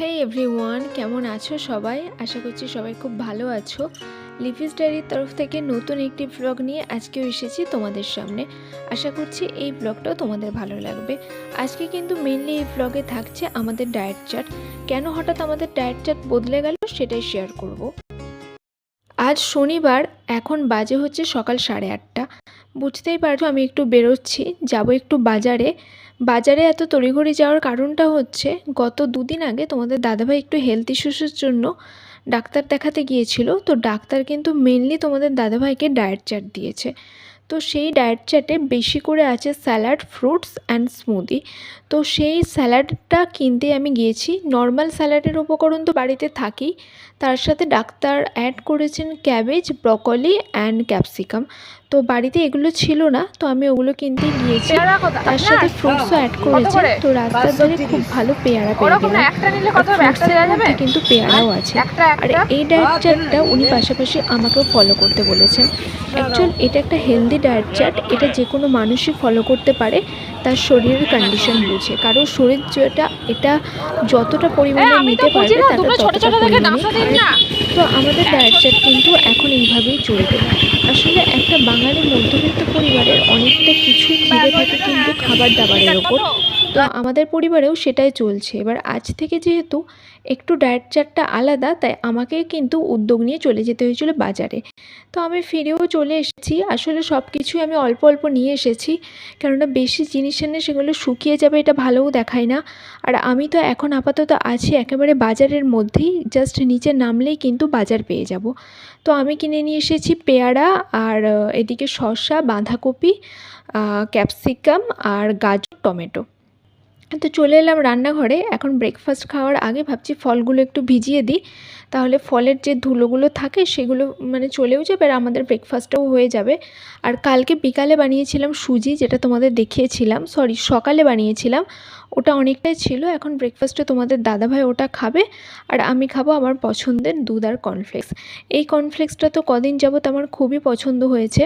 হেই everyone, কেমন আছো সবাই? আশা করছি সবাই খুব ভালো আছো। লিফিস ডায়েরির তরফ থেকে নতুন একটি ব্লগ নিয়ে আজকেও এসেছি তোমাদের সামনে। আশা করছি এই ব্লগটাও তোমাদের ভালো লাগবে। আজকে কিন্তু মেনলি এই ব্লগে থাকছে আমাদের ডায়েট চার্ট। কেন হঠাৎ আমাদের ডায়েট চার্ট বদলে গেল সেটাই শেয়ার করব। আজ শনিবার, এখন বাজে হচ্ছে সকাল 8:30। বুঝতেই পারছো আমি একটু বেরোচ্ছি, যাব একটু বাজারে। বাজারে এত তড়িঘড়ি যাওয়ার কারণটা হচ্ছে গত দুদিন আগে তোমাদের দাদাভাই একটু হেলথ ইস্যুসের জন্য ডাক্তার দেখাতে গিয়েছিল। তো ডাক্তার কিন্তু মেনলি তোমাদের দাদাভাইকে ডায়েট চার্ট দিয়েছে। তো সেই ডায়েট চার্টে বেশি করে আছে স্যালাড, ফ্রুটস অ্যান্ড স্মুদি। তো সেই স্যালাডটা কিনতে আমি গিয়েছি। নর্মাল স্যালাডের উপকরণ তো বাড়িতে থাকেই, তার সাথে ডাক্তার অ্যাড করেছেন ক্যাবেজ, ব্রকলি অ্যান্ড ক্যাপসিকাম। তো বাড়িতে এগুলো ছিল না, তো আমি ওগুলো কিনতে গিয়েছি। তার সাথে ফ্রুটসও অ্যাড করেছে। তো রাস্তার ধারে খুব ভালো পেয়ারা পেয়ে গেলাম, আর ফ্রুটসের মধ্যে কিন্তু পেয়ারাও আছে। আর এই ডায়েট চার্টটা উনি পাশাপাশি আমাকেও ফলো করতে বলেছেন। অ্যাকচুয়াল এটা একটা হেলদি ডায়েট চার্ট, এটা যে কোনো মানুষই ফলো করতে পারে তার শরীরের কন্ডিশন বুঝে। কারণ শরীর যেটা এটা যতটা পরিমাণে নিতে পারবে তারা ততটা পরিমাণে খায়। তো আমাদের ডায়েট চার্ট কিন্তু এখন এইভাবেই চলবে। আসলে একটা বাঙালি মধ্যবিত্ত পরিবারের অনেকটা কিছুই ঘিরে থাকে কিন্তু খাবার দাবারের ওপর। তো আমাদের পরিবারেও সেটাই চলছে। এবার আজ থেকে যেহেতু একটু ডায়েট চার্টটা আলাদা, তাই আমাকে কিন্তু উদ্যোগ নিয়ে চলে যেতে হয়েছিল বাজারে। তো আমি ফিরেও চলে এসেছি। আসলে সব কিছুই আমি অল্প অল্প নিয়ে এসেছি, কেননা বেশি জিনিস এনে সেগুলো শুকিয়ে যাবে এটা ভালোও দেখায় না। আর আমি তো এখন আপাতত আছি একেবারে বাজারের মধ্যেই, জাস্ট নিচে নামলেই কিন্তু বাজার পেয়ে যাব। তো আমি কিনে নিয়ে এসেছি পেয়ারা, আর এদিকে শসা, বাঁধাকপি, ক্যাপসিকাম আর গাজর, টমেটো। তো চলে এলাম রান্নাঘরে। এখন ব্রেকফাস্ট খাওয়ার আগে ভাবছি ফলগুলো একটু ভিজিয়ে দিই, তাহলে ফলের যে ধুলোগুলো থাকে সেগুলো মানে চলেও যাবে আর আমাদের ব্রেকফাস্টটাও হয়ে যাবে। আর কালকে বিকালে বানিয়েছিলাম সুজি, যেটা তোমাদের দেখিয়েছিলাম, সকালে বানিয়েছিলাম। ওটা অনেকটাই ছিল। এখন ব্রেকফাস্টে তোমাদের দাদাভাই ওটা খাবে, আর আমি খাবো আমার পছন্দের দুধ আর কর্নফ্লেক্স। এই কর্নফ্লেক্সটা তো কদিন যাবত আমার খুবই পছন্দ হয়েছে।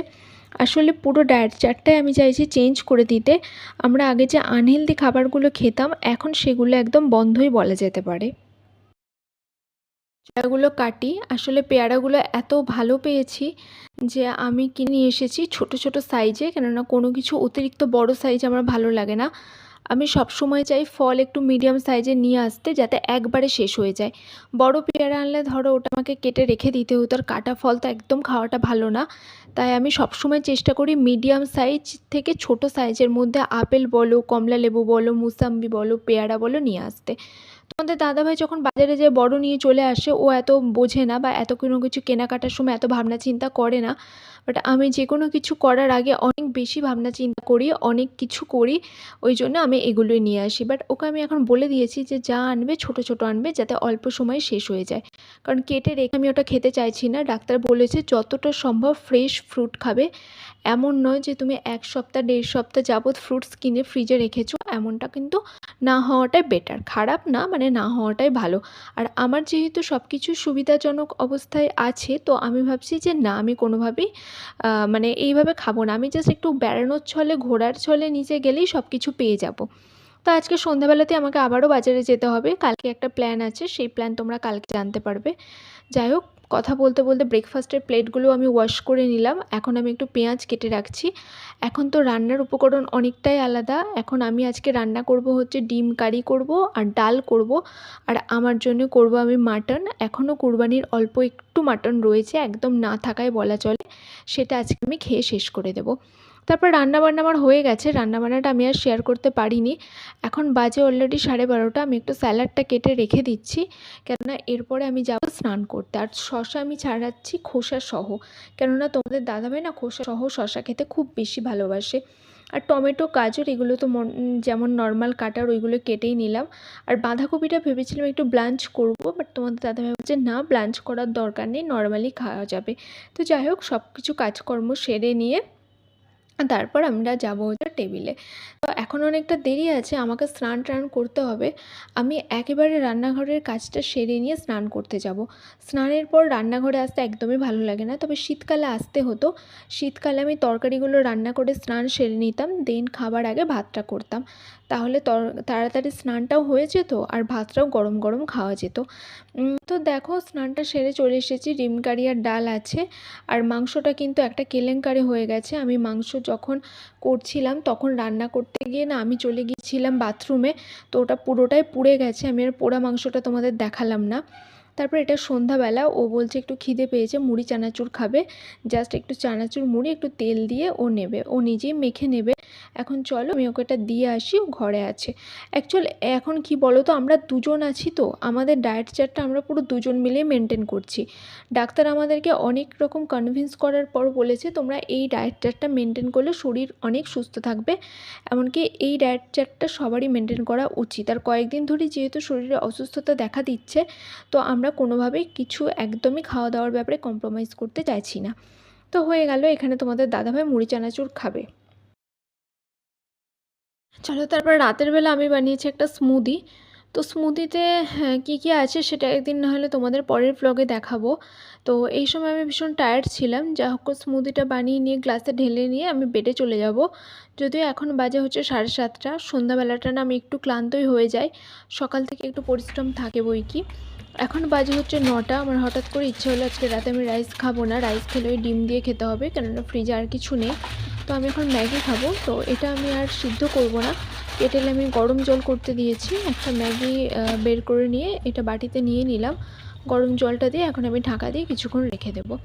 আসলে পুরো ডায়েট চার্টটাই আমি চাইছি চেঞ্জ করে দিতে। আমরা আগে যে আনহেলদি খাবারগুলো খেতাম, এখন সেগুলো একদম বন্ধই বলা যেতে পারে। পেয়ারাগুলো কাটি। আসলে পেয়ারাগুলো এত ভালো পেয়েছি যে আমি কিনে নিয়ে এসেছি ছোট ছোট সাইজে, কেননা কোনো কিছু অতিরিক্ত বড় সাইজ আমার ভালো লাগে না। আমি সবসময় চাই ফল একটু মিডিয়াম সাইজে নিয়ে আসতে, যাতে একবারে শেষ হয়ে যায়। বড় পেয়ারা আনলে ধরো ওটা আমাকে কেটে রেখে দিতে হতো, আর কাটা ফল তো একদম খাওয়াটা ভালো না। তাই আমি সবসময় চেষ্টা করি মিডিয়াম সাইজ থেকে ছোট সাইজের মধ্যে আপেল বলো, কমলা লেবু বলো, মুসাম্বি বলো, পেয়ারা বলো নিয়ে আসতে। তোমাদের দাদাভাই যখন বাজারে যেয়ে বড় নিয়ে চলে আসে, ও এত বোঝে না বা এত কোনো কিছু কেনাকাটার সময় এত ভাবনা চিন্তা করে না। বাট আমি যে কোনো কিছু করার আগে অনেক বেশি ভাবনা চিন্তা করি, অনেক কিছু করি, ওই জন্য আমি এগুলোই নিয়ে আসি। বাট ওকে আমি এখন বলে দিয়েছি যে যা আনবে ছোট ছোট আনবে, যাতে অল্প সময়ে শেষ হয়ে যায়। কারণ কেটে রেখে আমি ওটা খেতে চাইছি না। ডাক্তার বলেছে যতটা সম্ভব ফ্রেশ ফ্রুট খাবে। এমন নয় যে তুমি 1 সপ্তাহ 1.5 সপ্তাহ যাবৎ ফ্রুটস কিনে ফ্রিজে রেখেছো, এমনটা কিন্তু না হওয়াটাই বেটার। খারাপ না, মানে না হওয়াটাই ভালো। আর আমার যেহেতু সব কিছু সুবিধাজনক অবস্থায় আছে, তো আমি ভাবছি যে না, আমি কোনোভাবেই মানে এইভাবে খাবো না। আমি জাস্ট একটু বেড়ানোর ছলে, ঘোরার ছলে নিচে গেলেই সব কিছু পেয়ে যাব। তো আজকে সন্ধ্যাবেলাতে আমাকে আবারও বাজারে যেতে হবে। কালকে একটা প্ল্যান আছে, সেই প্ল্যান তোমরা কালকে জানতে পারবে। যাই হোক, কথা বলতে বলতে ব্রেকফাস্টের প্লেটগুলো আমি ওয়াশ করে নিলাম। এখন আমি একটু পেঁয়াজ কেটে রাখছি। এখন তো রান্নার উপকরণ অনেকটাই আলাদা। এখন আমি আজকে রান্না করব হচ্ছে ডিম কারি করব আর ডাল করব। আর আমার জন্য করব আমি মাটন। এখনও কুরবানির অল্প একটু মাটন রয়েছে, একদম না থাকায় বলা চলে। সেটা আজকে আমি খেয়ে শেষ করে দেব। তারপর রান্নাবান্না আমার হয়ে গেছে। রান্নাবান্নাটা আমি আর শেয়ার করতে পারিনি। এখন বাজে অলরেডি 12:30। আমি একটু স্যালাডটা কেটে রেখে দিচ্ছি, কেননা এরপরে আমি যাব স্নান করতে। আর শসা আমি ছাড়াচ্ছি খোসা সহ, কেননা তোমাদের দাদাভাই না খোসা সহ শসা খেতে খুব বেশি ভালোবাসে। আর টমেটো, গাজর এগুলো তো যেমন নর্মাল কাটার ওইগুলো কেটেই নিলাম। আর বাঁধাকপিটা ভেবেছিলাম একটু ব্লাঞ্চ করব, বাট তোমাদের দাদাভাই বলছে না, ব্লাঞ্চ করার দরকার নেই, নর্মালি খাওয়া যাবে। তো যাই হোক, সব কিছু কাজকর্ম সেরে নিয়ে তারপর আমরা যাবো হচ্ছে টেবিলে। তো এখন অনেকটা দেরি আছে, আমাকে স্নান টান করতে হবে। আমি একেবারে রান্নাঘরের কাজটা সেরে নিয়ে স্নান করতে যাব। স্নানের পর রান্নাঘরে আসতে একদমই ভালো লাগে না, তবে শীতকালে আসতে হতো। শীতকালে আমি তরকারিগুলো রান্না করে স্নান সেরে নিতাম, দেন খাবার আগে ভাতটা করতাম। তাহলে তাড়াতাড়ি স্নানটাও হয়ে যেত আর ভাতটাও গরম গরম খাওয়া যেত। তো দেখো স্নানটা সেরে চলে এসেছি, ডিম কারি আর ডাল আছে। আর মাংসটা কিন্তু একটা কেলেঙ্কারি হয়ে গেছে। আমি মাংস যখন করছিলাম তখন রান্না করতে গিয়ে না আমি চলে গিয়েছিলাম বাথরুমে, তো ওটা পুরোটাই পুড়ে গেছে। আমি আর পোড়া মাংসটা তোমাদের দেখালাম না। তারপর এটা সন্ধ্যাবেলা, ও বলছে একটু খিদে পেয়েছে, মুড়ি চানাচুর খাবে। জাস্ট একটু চানাচুর মুড়ি একটু তেল দিয়ে ও নেবে, ও নিজেই মেখে নেবে। এখন চলো আমি ওকে এটা দিয়ে আসি, ও ঘরে আছে। অ্যাকচুয়াল এখন কি বলো তো, আমরা দুজন আছি, তো আমাদের ডায়েট চার্টটা আমরা পুরো দুজন মিলেই মেনটেন করছি। ডাক্তার আমাদেরকে অনেক রকম কনভিন্স করার পর বলেছে তোমরা এই ডায়েট চার্টটা মেনটেন করলে শরীর অনেক সুস্থ থাকবে। এমনকি এই ডায়েট চার্টটা সবারই মেনটেন করা উচিত। আর কয়েকদিন ধরে যেহেতু শরীরে অসুস্থতা দেখা দিচ্ছে, তো আমরা কোনোভাবেই কিছু একদমই খাওয়া দাওয়ার ব্যাপারে কম্প্রোমাইজ করতে চাইছি না। তো হয়ে গেল, এখানে তোমাদের দাদাভাই মুড়ি চানাচুর খাবে। চলো তারপর রাতের বেলা আমি বানিয়েছি একটা স্মুদি। তো স্মুদিতে কী কী আছে সেটা একদিন না হলে তোমাদের পরের ব্লগে দেখাবো। তো এই সময় আমি ভীষণ টায়ার্ড ছিলাম, যা হোক স্মুদিটা বানিয়ে নিয়ে গ্লাসে ঢেলে নিয়ে আমি বেডে চলে যাব। যদিও এখন বাজে হচ্ছে 7:30, সন্ধ্যাবেলাটা না আমি একটু ক্লান্তই হয়ে যাই, সকাল থেকে একটু পরিশ্রম থাকে বই কি। এখন বাজে হচ্ছে 9টা। আমার হঠাৎ করে ইচ্ছে হলো আজকে রাতে আমি রাইস খাবো না, রাইস খেলে ওই ডিম দিয়ে খেতে হবে, কেননা ফ্রিজে আর কিছু নেই। তো আমি এখন ম্যাগি খাবো। তো এটা আমি আর সিদ্ধ করব না, কেটেলে আমি গরম জল করতে দিয়েছি। একটা ম্যাগি বের করে নিয়ে এটা বাটিতে নিয়ে নিলাম, গরম জলটা দিয়ে এখন আমি ঢাকা দিয়ে কিছুক্ষণ রেখে দেবো।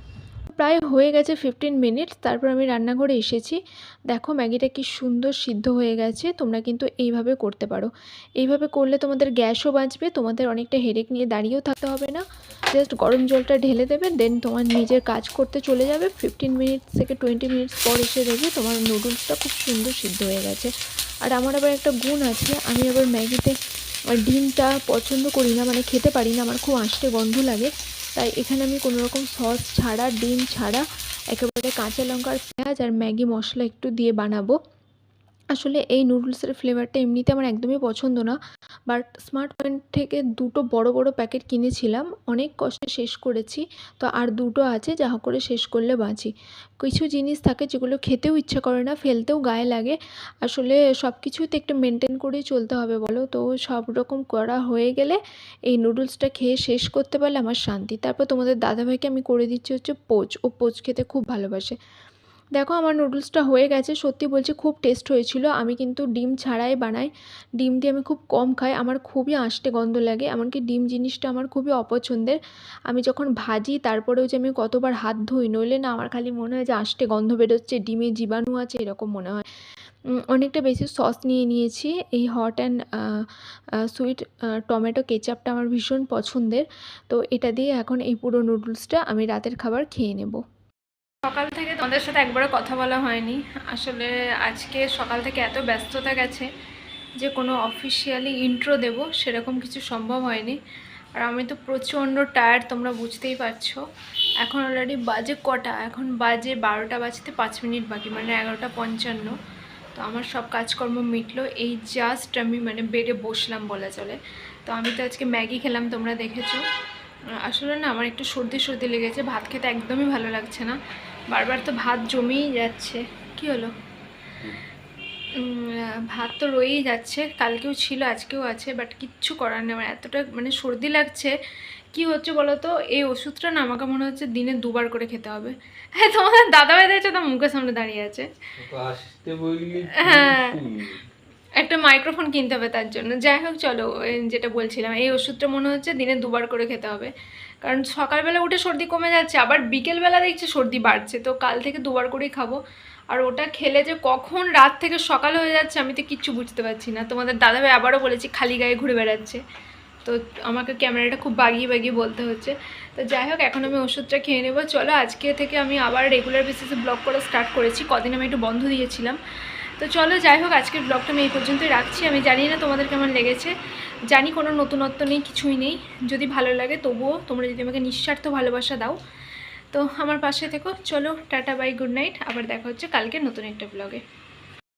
প্রায় হয়ে গেছে 15 মিনিট। তারপর আমি রান্নাঘরে এসেছি, দেখো ম্যাগিটা কি সুন্দর সিদ্ধ হয়ে গেছে। তোমরা কিন্তু এইভাবে করতে পারো, এইভাবে করলে তোমাদের গ্যাসও বাঁচবে, তোমাদের অনেকটা হেডেক নিয়ে দাঁড়িয়েও থাকতে হবে না। জাস্ট গরম জলটা ঢেলে দেবে, দেন তোমার নিজের কাজ করতে চলে যাবে। 15 মিনিটস থেকে 20 মিনিটস পর এসে দেখবে তোমার নুডলসটা খুব সুন্দর সিদ্ধ হয়ে গেছে। আর আমার আবার একটা গুণ আছে, আমি আবার ম্যাগিতে ডিমটা পছন্দ করি না, মানে খেতে পারি না, আমার খুব আষ্টে গন্ধ লাগে। তাই এখানে আমি কোনো রকম সস ছাড়া, ডিম ছাড়া, একেবারে কাঁচা লঙ্কা আর পেঁয়াজ আর ম্যাগি মশলা একটু দিয়ে বানাবো। আসলে এই নুডলসের ফ্লেভারটা এমনিতে আমার একদমই পছন্দ না, বাট স্মার্ট পয়েন্ট থেকে দুটো বড় বড় প্যাকেট কিনেছিলাম, অনেক কষ্টে শেষ করেছি। তো আর দুটো আছে, যা হোক করে শেষ করলে বাঁচি। কিছু জিনিস থাকে যেগুলো খেতেও ইচ্ছা করে না, ফেলতেও গায়ে লাগে। আসলে সব কিছুই তো একটু মেনটেন করেই চলতে হবে বলো। তো সব রকম করা হয়ে গেলে এই নুডলসটা খেয়ে শেষ করতে পারলে আমার শান্তি। তারপর তোমাদের দাদাভাইকে আমি করে দিচ্ছি হচ্ছে পোচ, ও পোচ খেতে খুব ভালোবাসে। দেখো আমার নুডলসটা হয়ে গেছে, সত্যি বলছি খুব টেস্ট হয়েছিল। আমি কিন্তু ডিম ছাড়াই বানাই, ডিম দিয়ে আমি খুব কম খাই, আমার খুবই আষ্টে গন্ধ লাগে, এমনকি ডিম জিনিসটা আমার খুবই অপছন্দের। আমি যখন ভাজি তারপরেও যে আমি কতবার হাত ধুই, নইলে না আমার খালি মনে হয় যে আষ্টে গন্ধ বেরোচ্ছে, ডিমে জীবাণু আছে এরকম মনে হয়। অনেকটা বেশি সস নিয়ে নিয়েছি, এই হট অ্যান্ড সুইট টমেটো কেচাপটা আমার ভীষণ পছন্দের। তো এটা দিয়ে এখন এই পুরো নুডলসটা আমি রাতের খাবার খেয়ে নেব। সকাল থেকে তোমাদের সাথে একবারও কথা বলা হয়নি, আসলে আজকে সকাল থেকে এত ব্যস্ততা গেছে যে কোনো অফিসিয়ালি ইন্ট্রো দেব সেরকম কিছু সম্ভব হয়নি। আর আমি তো প্রচণ্ড টায়ার্ড, তোমরা বুঝতেই পারছো। এখন অলরেডি বাজে কটা, এখন বাজে 12টা বাজতে 5 মিনিট বাকি, মানে 11:55। তো আমার সব কাজকর্ম মিটলো, এই জাস্ট আমি মানে বেডে বসলাম বলা চলে। তো আমি তো আজকে ম্যাগি খেলাম, তোমরা দেখেছো। আসলে না আমার একটু সর্দি সর্দি লেগেছে, ভাত খেতে একদমই ভালো লাগছে না, বারবার তো ভাত জমেই যাচ্ছে। কি হলো? ভাত তো রয়েই যাচ্ছে, কালকেও ছিল আজকেও আছে, বাট কিচ্ছু করার নেই। আমার এতটা মানে সর্দি লাগছে, কি হচ্ছে বলো তো, এই ওষুধটা না আমাকে মনে হচ্ছে দিনে 2বার করে খেতে হবে। হ্যাঁ তোমাদের দাদাভাই দেখছো তো মুখের সামনে দাঁড়িয়ে আছে। হ্যাঁ, একটা মাইক্রোফোন কিনতে হবে তার জন্য। যাই হোক চলো, যেটা বলছিলাম, এই ওষুধটা মনে হচ্ছে দিনে 2বার করে খেতে হবে, কারণ সকালবেলা উঠে সর্দি কমে যাচ্ছে, আবার বিকেলবেলা দেখছি সর্দি বাড়ছে। তো কাল থেকে 2বার করেই খাবো। আর ওটা খেলে যে কখন রাত থেকে সকাল হয়ে যাচ্ছে আমি তো কিচ্ছু বুঝতে পারছি না। তোমাদের দাদাভাই আবারও বলেছি খালি গায়ে ঘুরে বেড়াচ্ছে, তো আমাকে ক্যামেরাটা খুব বাগিয়ে বাগিয়ে বলতে হচ্ছে। তো যাই হোক এখন আমি ওষুধটা খেয়ে নেবো। চলো আজকে থেকে আমি আবার রেগুলার বেসিসে ব্লগ করা স্টার্ট করেছি, কদিন আমি একটু বন্ধ দিয়েছিলাম। তো চলো যাই হোক আজকের ব্লগটা আমি এই পর্যন্তই রাখছি। আমি জানি না তোমাদের কেমন লেগেছে, জানি কোনো নতুনত্ব নেই, কিছুই নেই। যদি ভালো লাগে তবুও তোমরা যদি আমাকে নিঃস্বার্থ ভালোবাসা দাও তো আমার পাশে থেকো। চলো টাটা, বাই, গুড নাইট, আবার দেখা হচ্ছে কালকে নতুন একটা ব্লগে।